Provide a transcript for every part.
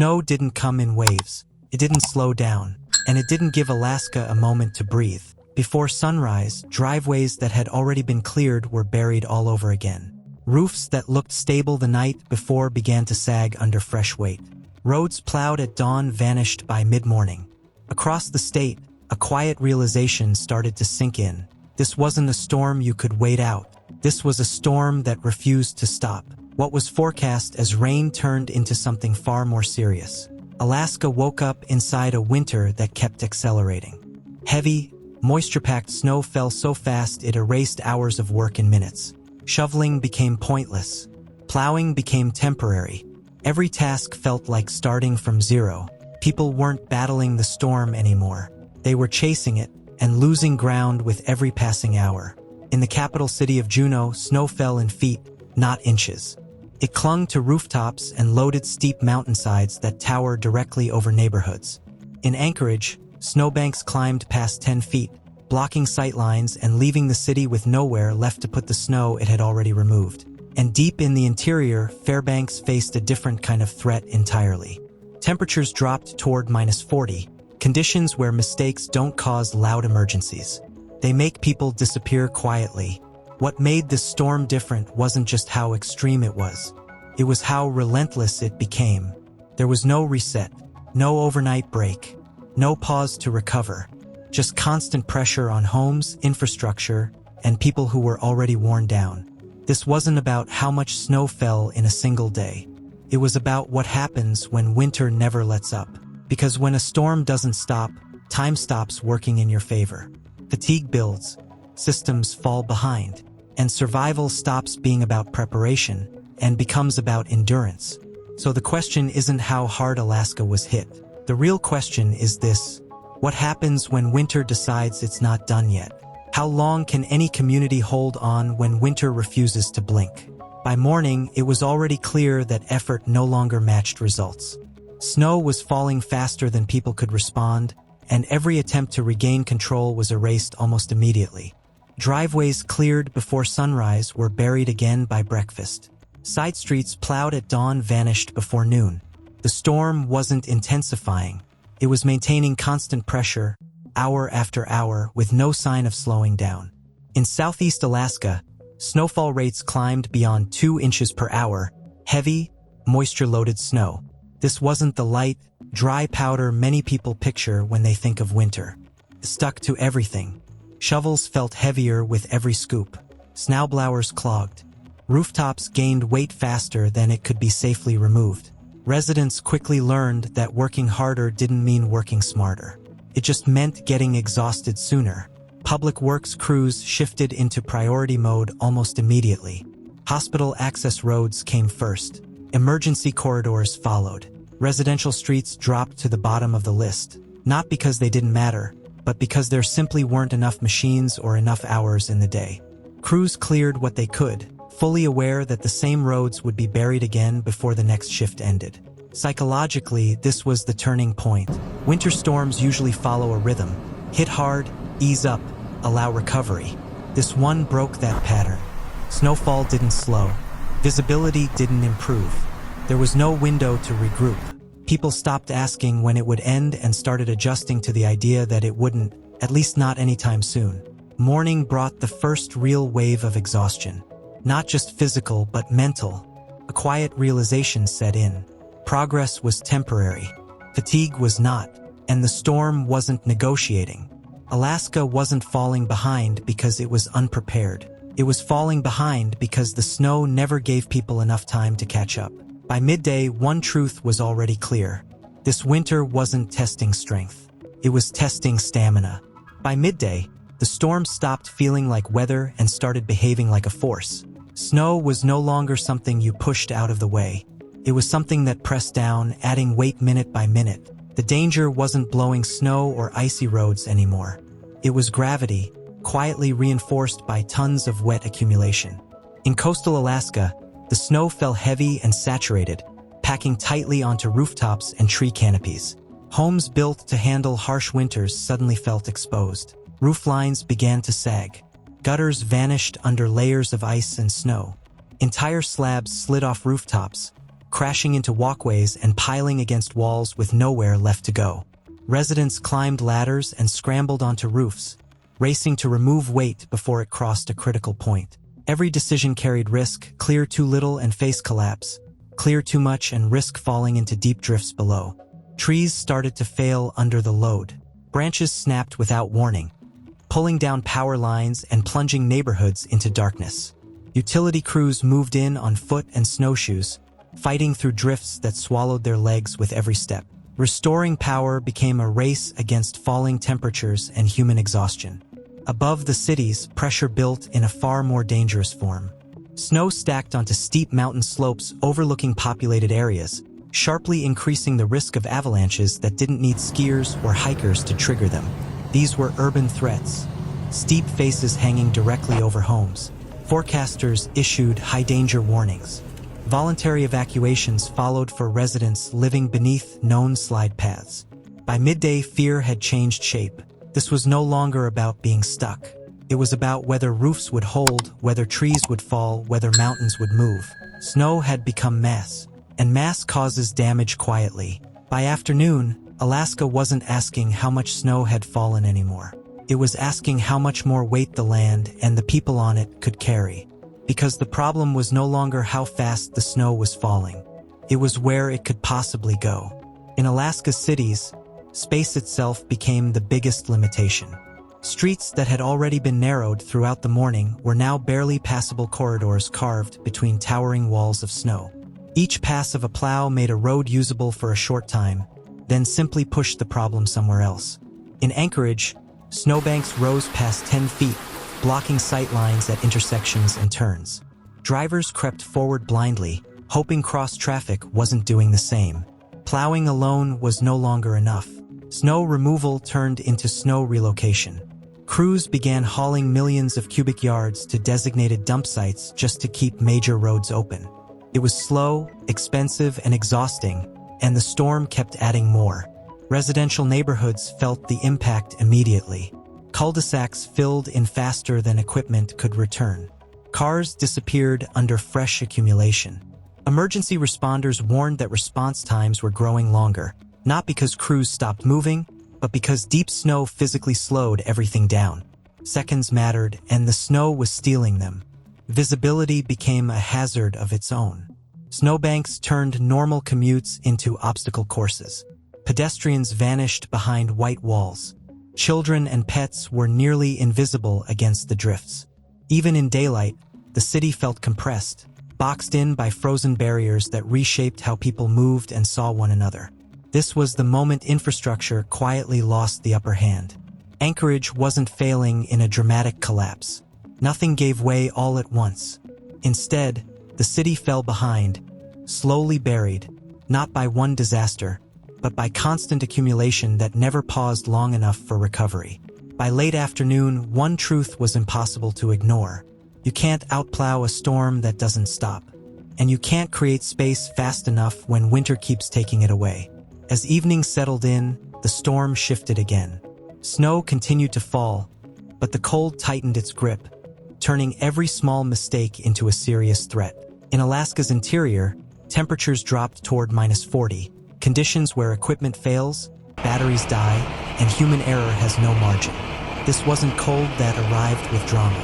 snow didn't come in waves, it didn't slow down, and it didn't give Alaska a moment to breathe. Before sunrise, driveways that had already been cleared were buried all over again. Roofs that looked stable the night before began to sag under fresh weight. Roads plowed at dawn vanished by mid-morning. Across the state, a quiet realization started to sink in. This wasn't a storm you could wait out. This was a storm that refused to stop. What was forecast as rain turned into something far more serious. Alaska woke up inside a winter that kept accelerating. Heavy, moisture-packed snow fell so fast it erased hours of work in minutes. Shoveling became pointless. Plowing became temporary. Every task felt like starting from zero. People weren't battling the storm anymore. They were chasing it and losing ground with every passing hour. In the capital city of Juneau, snow fell in feet, not inches. It clung to rooftops and loaded steep mountainsides that tower directly over neighborhoods. In Anchorage, snowbanks climbed past 10 feet, blocking sightlines and leaving the city with nowhere left to put the snow it had already removed. And deep in the interior, Fairbanks faced a different kind of threat entirely. Temperatures dropped toward -40, conditions where mistakes don't cause loud emergencies. They make people disappear quietly. What made this storm different wasn't just how extreme it was how relentless it became. There was no reset, no overnight break, no pause to recover, just constant pressure on homes, infrastructure, and people who were already worn down. This wasn't about how much snow fell in a single day. It was about what happens when winter never lets up. Because when a storm doesn't stop, time stops working in your favor. Fatigue builds, systems fall behind, and survival stops being about preparation and becomes about endurance. So the question isn't how hard Alaska was hit. The real question is this: what happens when winter decides it's not done yet? How long can any community hold on when winter refuses to blink? By morning, it was already clear that effort no longer matched results. Snow was falling faster than people could respond, and every attempt to regain control was erased almost immediately. Driveways cleared before sunrise were buried again by breakfast. Side streets plowed at dawn vanished before noon. The storm wasn't intensifying. It was maintaining constant pressure, hour after hour, with no sign of slowing down. In southeast Alaska, snowfall rates climbed beyond 2 inches per hour, heavy, moisture-loaded snow. This wasn't the light, dry powder many people picture when they think of winter. It stuck to everything. Shovels felt heavier with every scoop. Snowblowers clogged. Rooftops gained weight faster than it could be safely removed. Residents quickly learned that working harder didn't mean working smarter. It just meant getting exhausted sooner. Public works crews shifted into priority mode almost immediately. Hospital access roads came first. Emergency corridors followed. Residential streets dropped to the bottom of the list, not because they didn't matter, but because there simply weren't enough machines or enough hours in the day. Crews cleared what they could, fully aware that the same roads would be buried again before the next shift ended. Psychologically, this was the turning point. Winter storms usually follow a rhythm: hit hard, ease up, allow recovery. This one broke that pattern. Snowfall didn't slow. Visibility didn't improve. There was no window to regroup. People stopped asking when it would end and started adjusting to the idea that it wouldn't, at least not anytime soon. Morning brought the first real wave of exhaustion. Not just physical, but mental. A quiet realization set in. Progress was temporary. Fatigue was not. And the storm wasn't negotiating. Alaska wasn't falling behind because it was unprepared. It was falling behind because the snow never gave people enough time to catch up. By midday, one truth was already clear. This winter wasn't testing strength. It was testing stamina. By midday, the storm stopped feeling like weather and started behaving like a force. Snow was no longer something you pushed out of the way. It was something that pressed down, adding weight minute by minute. The danger wasn't blowing snow or icy roads anymore. It was gravity, quietly reinforced by tons of wet accumulation. In coastal Alaska, the snow fell heavy and saturated, packing tightly onto rooftops and tree canopies. Homes built to handle harsh winters suddenly felt exposed. Roof lines began to sag. Gutters vanished under layers of ice and snow. Entire slabs slid off rooftops, crashing into walkways and piling against walls with nowhere left to go. Residents climbed ladders and scrambled onto roofs, racing to remove weight before it crossed a critical point. Every decision carried risk: clear too little and face collapse, clear too much and risk falling into deep drifts below. Trees started to fail under the load. Branches snapped without warning, pulling down power lines and plunging neighborhoods into darkness. Utility crews moved in on foot and snowshoes, fighting through drifts that swallowed their legs with every step. Restoring power became a race against falling temperatures and human exhaustion. Above the cities, pressure built in a far more dangerous form. Snow stacked onto steep mountain slopes overlooking populated areas, sharply increasing the risk of avalanches that didn't need skiers or hikers to trigger them. These were urban threats, steep faces hanging directly over homes. Forecasters issued high-danger warnings. Voluntary evacuations followed for residents living beneath known slide paths. By midday, fear had changed shape. This was no longer about being stuck. It was about whether roofs would hold, whether trees would fall, whether mountains would move. Snow had become mass, and mass causes damage quietly. By afternoon, Alaska wasn't asking how much snow had fallen anymore. It was asking how much more weight the land and the people on it could carry. Because the problem was no longer how fast the snow was falling. It was where it could possibly go. In Alaska's cities, space itself became the biggest limitation. Streets that had already been narrowed throughout the morning were now barely passable corridors carved between towering walls of snow. Each pass of a plow made a road usable for a short time, then simply pushed the problem somewhere else. In Anchorage, snowbanks rose past 10 feet, blocking sight lines at intersections and turns. Drivers crept forward blindly, hoping cross-traffic wasn't doing the same. Plowing alone was no longer enough. Snow removal turned into snow relocation. Crews began hauling millions of cubic yards to designated dump sites just to keep major roads open. It was slow, expensive, and exhausting, and the storm kept adding more. Residential neighborhoods felt the impact immediately. Cul-de-sacs filled in faster than equipment could return. Cars disappeared under fresh accumulation. Emergency responders warned that response times were growing longer, not because crews stopped moving, but because deep snow physically slowed everything down. Seconds mattered, and the snow was stealing them. Visibility became a hazard of its own. Snowbanks turned normal commutes into obstacle courses. Pedestrians vanished behind white walls. Children and pets were nearly invisible against the drifts. Even in daylight, the city felt compressed, boxed in by frozen barriers that reshaped how people moved and saw one another. This was the moment infrastructure quietly lost the upper hand. Anchorage wasn't failing in a dramatic collapse. Nothing gave way all at once. Instead, the city fell behind, slowly buried, not by one disaster, but by constant accumulation that never paused long enough for recovery. By late afternoon, one truth was impossible to ignore. You can't outplow a storm that doesn't stop. And you can't create space fast enough when winter keeps taking it away. As evening settled in, the storm shifted again. Snow continued to fall, but the cold tightened its grip, turning every small mistake into a serious threat. In Alaska's interior, temperatures dropped toward -40. Conditions where equipment fails, batteries die, and human error has no margin. This wasn't cold that arrived with drama.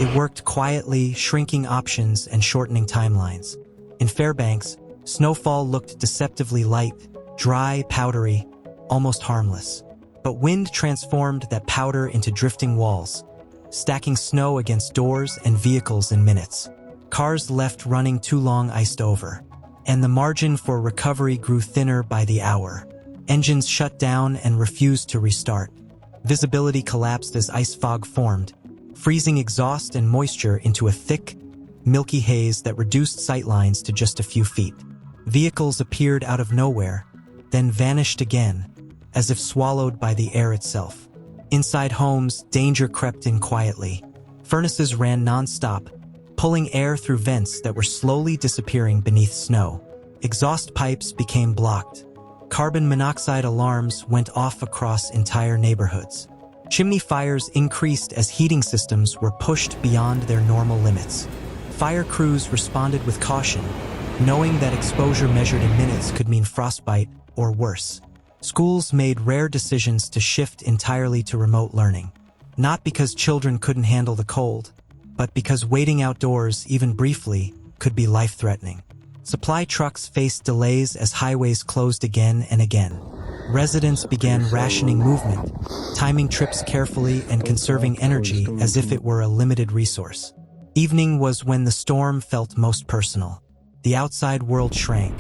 It worked quietly, shrinking options and shortening timelines. In Fairbanks, snowfall looked deceptively light, dry, powdery, almost harmless. But wind transformed that powder into drifting walls, stacking snow against doors and vehicles in minutes. Cars left running too long iced over, and the margin for recovery grew thinner by the hour. Engines shut down and refused to restart. Visibility collapsed as ice fog formed, freezing exhaust and moisture into a thick, milky haze that reduced sightlines to just a few feet. Vehicles appeared out of nowhere, then vanished again, as if swallowed by the air itself. Inside homes, danger crept in quietly. Furnaces ran non-stop, pulling air through vents that were slowly disappearing beneath snow. Exhaust pipes became blocked. Carbon monoxide alarms went off across entire neighborhoods. Chimney fires increased as heating systems were pushed beyond their normal limits. Fire crews responded with caution, knowing that exposure measured in minutes could mean frostbite or worse. Schools made rare decisions to shift entirely to remote learning. Not because children couldn't handle the cold, but because waiting outdoors, even briefly, could be life-threatening. Supply trucks faced delays as highways closed again and again. Residents began rationing movement, timing trips carefully and conserving energy as if it were a limited resource. Evening was when the storm felt most personal. The outside world shrank.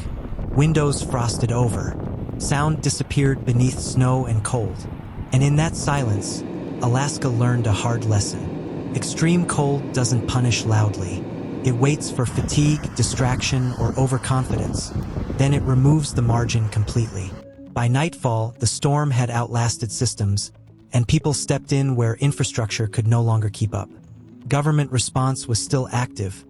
Windows frosted over. Sound disappeared beneath snow and cold. And in that silence, Alaska learned a hard lesson. Extreme cold doesn't punish loudly. It waits for fatigue, distraction, or overconfidence. Then it removes the margin completely. By nightfall, the storm had outlasted systems, and people stepped in where infrastructure could no longer keep up. Government response was still active,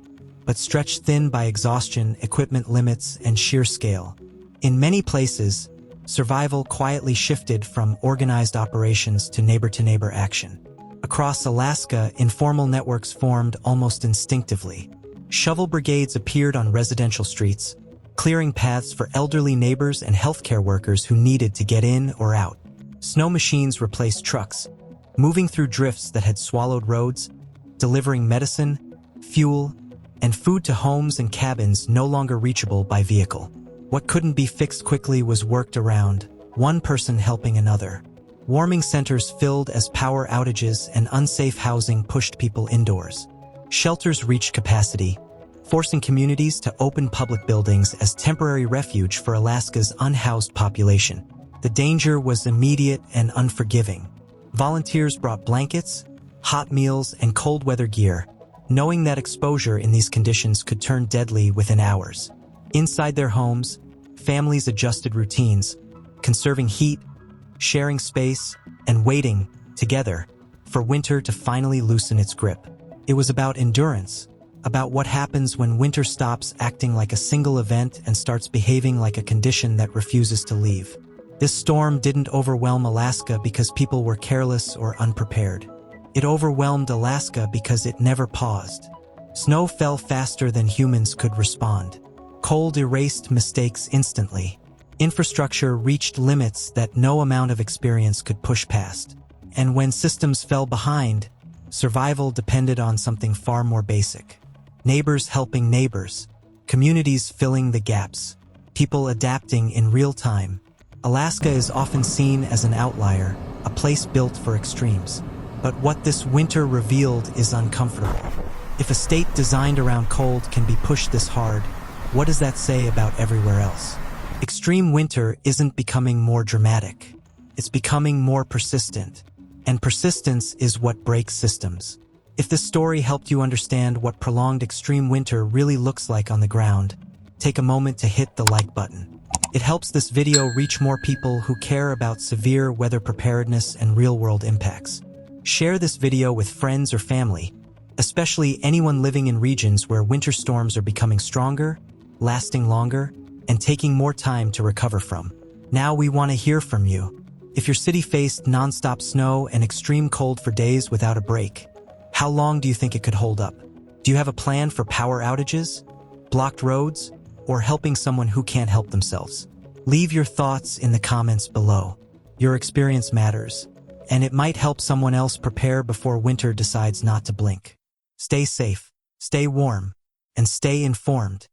but stretched thin by exhaustion, equipment limits, and sheer scale. In many places, survival quietly shifted from organized operations to neighbor-to-neighbor action. Across Alaska, informal networks formed almost instinctively. Shovel brigades appeared on residential streets, clearing paths for elderly neighbors and healthcare workers who needed to get in or out. Snow machines replaced trucks, moving through drifts that had swallowed roads, delivering medicine, fuel, and food to homes and cabins no longer reachable by vehicle. What couldn't be fixed quickly was worked around, one person helping another. Warming centers filled as power outages and unsafe housing pushed people indoors. Shelters reached capacity, forcing communities to open public buildings as temporary refuge for Alaska's unhoused population. The danger was immediate and unforgiving. Volunteers brought blankets, hot meals, and cold weather gear, knowing that exposure in these conditions could turn deadly within hours. Inside their homes, families adjusted routines, conserving heat, sharing space, and waiting, together, for winter to finally loosen its grip. It was about endurance, about what happens when winter stops acting like a single event and starts behaving like a condition that refuses to leave. This storm didn't overwhelm Alaska because people were careless or unprepared. It overwhelmed Alaska because it never paused. Snow fell faster than humans could respond. Cold erased mistakes instantly. Infrastructure reached limits that no amount of experience could push past. And when systems fell behind, survival depended on something far more basic. Neighbors helping neighbors, communities filling the gaps, people adapting in real time. Alaska is often seen as an outlier, a place built for extremes. But what this winter revealed is uncomfortable. If a state designed around cold can be pushed this hard, what does that say about everywhere else? Extreme winter isn't becoming more dramatic. It's becoming more persistent. And persistence is what breaks systems. If this story helped you understand what prolonged extreme winter really looks like on the ground, take a moment to hit the like button. It helps this video reach more people who care about severe weather preparedness and real-world impacts. Share this video with friends or family, especially anyone living in regions where winter storms are becoming stronger, lasting longer, and taking more time to recover from. Now we want to hear from you. If your city faced non-stop snow and extreme cold for days without a break, how long do you think it could hold up? Do you have a plan for power outages, blocked roads, or helping someone who can't help themselves? Leave your thoughts in the comments below. Your experience matters, and it might help someone else prepare before winter decides not to blink. Stay safe, stay warm, and stay informed.